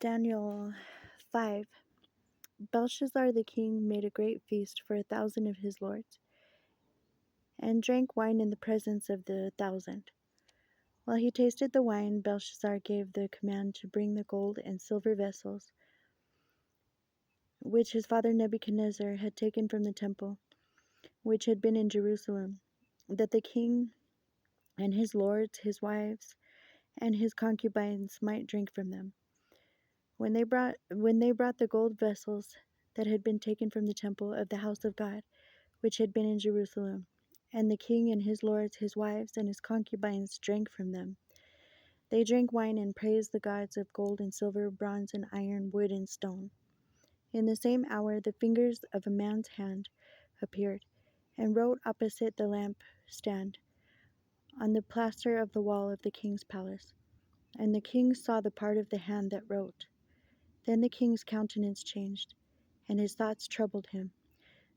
Daniel 5. Belshazzar the king made a great feast for 1,000 of his lords, and drank wine in the presence of the 1,000. While he tasted the wine, Belshazzar gave the command to bring the gold and silver vessels, which his father Nebuchadnezzar had taken from the temple, which had been in Jerusalem, that the king and his lords, his wives, and his concubines might drink from them. When they brought the gold vessels that had been taken from the temple of the house of God, which had been in Jerusalem, and the king and his lords, his wives, and his concubines drank from them, they drank wine and praised the gods of gold and silver, bronze and iron, wood and stone. In the same hour the fingers of a man's hand appeared, and wrote opposite the lampstand on the plaster of the wall of the king's palace. And the king saw the part of the hand that wrote. Then the king's countenance changed, and his thoughts troubled him,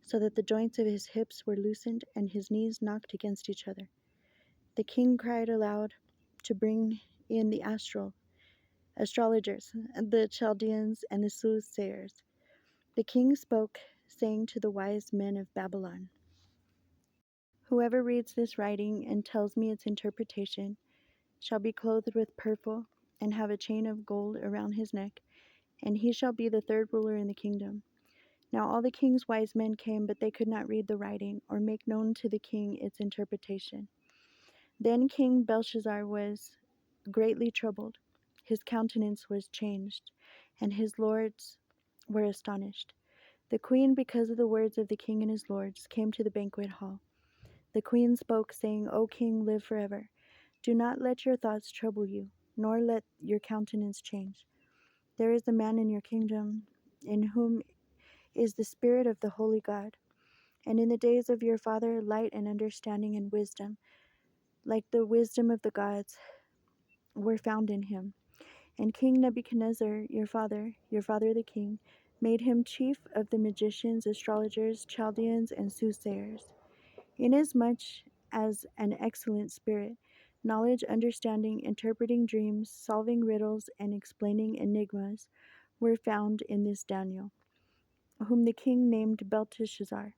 so that the joints of his hips were loosened, and his knees knocked against each other. The king cried aloud to bring in the astrologers, the Chaldeans, and the soothsayers. The king spoke, saying to the wise men of Babylon, "Whoever reads this writing and tells me its interpretation shall be clothed with purple and have a chain of gold around his neck, and he shall be the third ruler in the kingdom." Now all the king's wise men came, but they could not read the writing or make known to the king its interpretation. Then King Belshazzar was greatly troubled. His countenance was changed, and his lords were astonished. The queen, because of the words of the king and his lords, came to the banquet hall. The queen spoke, saying, "O king, live forever. Do not let your thoughts trouble you, nor let your countenance change. There is a man in your kingdom in whom is the spirit of the holy God. And in the days of your father, light and understanding and wisdom, like the wisdom of the gods, were found in him. And King Nebuchadnezzar, your father the king, made him chief of the magicians, astrologers, Chaldeans, and soothsayers. Inasmuch as an excellent spirit, knowledge, understanding, interpreting dreams, solving riddles, and explaining enigmas were found in this Daniel, whom the king named Belteshazzar.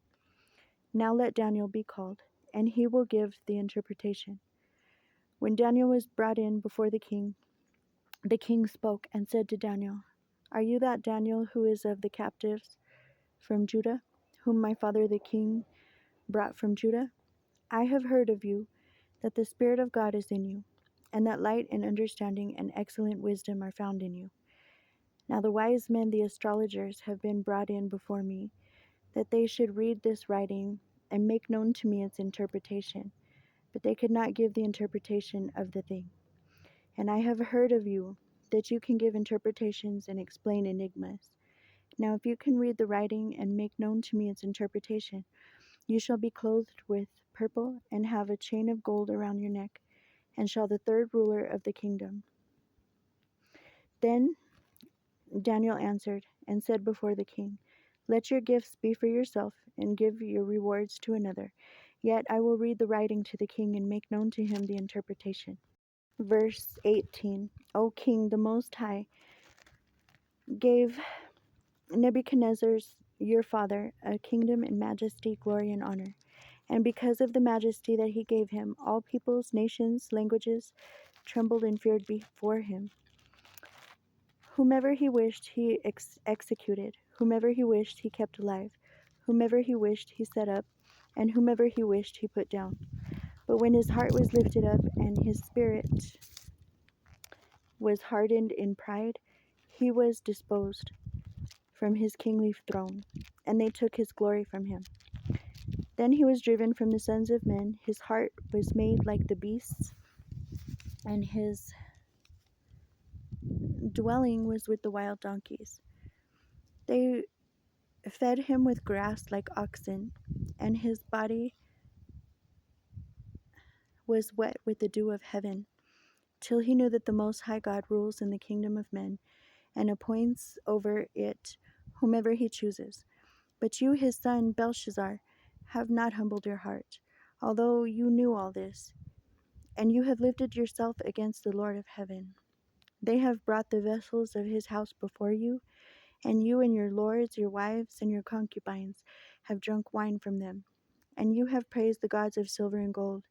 Now let Daniel be called, and he will give the interpretation." When Daniel was brought in before the king spoke and said to Daniel, "Are you that Daniel who is of the captives from Judah, whom my father the king brought from Judah? I have heard of you that the Spirit of God is in you, and that light and understanding and excellent wisdom are found in you. Now the wise men, the astrologers, have been brought in before me, that they should read this writing and make known to me its interpretation. But they could not give the interpretation of the thing. And I have heard of you that you can give interpretations and explain enigmas. Now if you can read the writing and make known to me its interpretation, you shall be clothed with purple and have a chain of gold around your neck, and shall the third ruler of the kingdom." Then Daniel answered and said before the king, "Let your gifts be for yourself, and give your rewards to another. Yet I will read the writing to the king and make known to him the interpretation." Verse 18. O king, the Most High gave Nebuchadnezzar your father a kingdom in majesty, glory, and honor. And because of the majesty that he gave him, all peoples, nations, languages trembled and feared before him. Whomever he wished he executed, whomever he wished he kept alive, whomever he wished he set up, and whomever he wished he put down. But when his heart was lifted up and his spirit was hardened in pride, he was disposed from his kingly throne, and they took his glory from him. Then he was driven from the sons of men, his heart was made like the beasts, and his dwelling was with the wild donkeys. They fed him with grass like oxen, and his body was wet with the dew of heaven, till he knew that the Most High God rules in the kingdom of men, and appoints over it whomever he chooses. But you, his son Belshazzar, have not humbled your heart, although you knew all this, and you have lifted yourself against the Lord of heaven. They have brought the vessels of his house before you, and you and your lords, your wives, and your concubines have drunk wine from them. And you have praised the gods of silver and gold,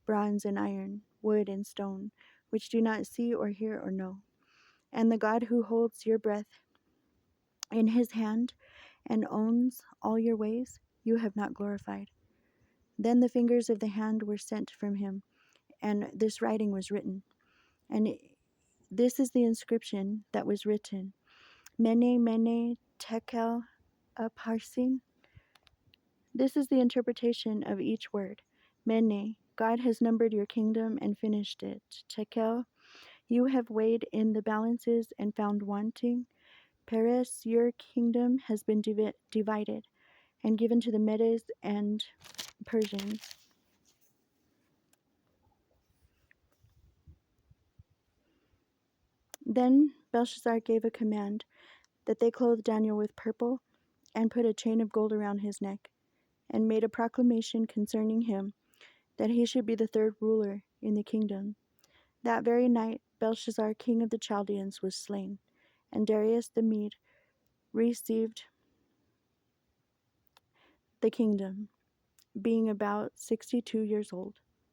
bronze and iron, wood and stone, which do not see or hear or know. And the God who holds your breath in his hand and owns all your ways, you have not glorified. Then the fingers of the hand were sent from him, and this writing was written. And this is the inscription that was written: Mene, Mene, Tekel, Upharsin. This is the interpretation of each word. Mene, God has numbered your kingdom and finished it. Tekel, you have weighed in the balances and found wanting. Peres, your kingdom has been divided and given to the Medes and Persians. Then Belshazzar gave a command that they clothe Daniel with purple and put a chain of gold around his neck, and made a proclamation concerning him that he should be the third ruler in the kingdom. That very night Belshazzar, king of the Chaldeans, was slain, and Darius the Mede received the kingdom, being about 62 years old.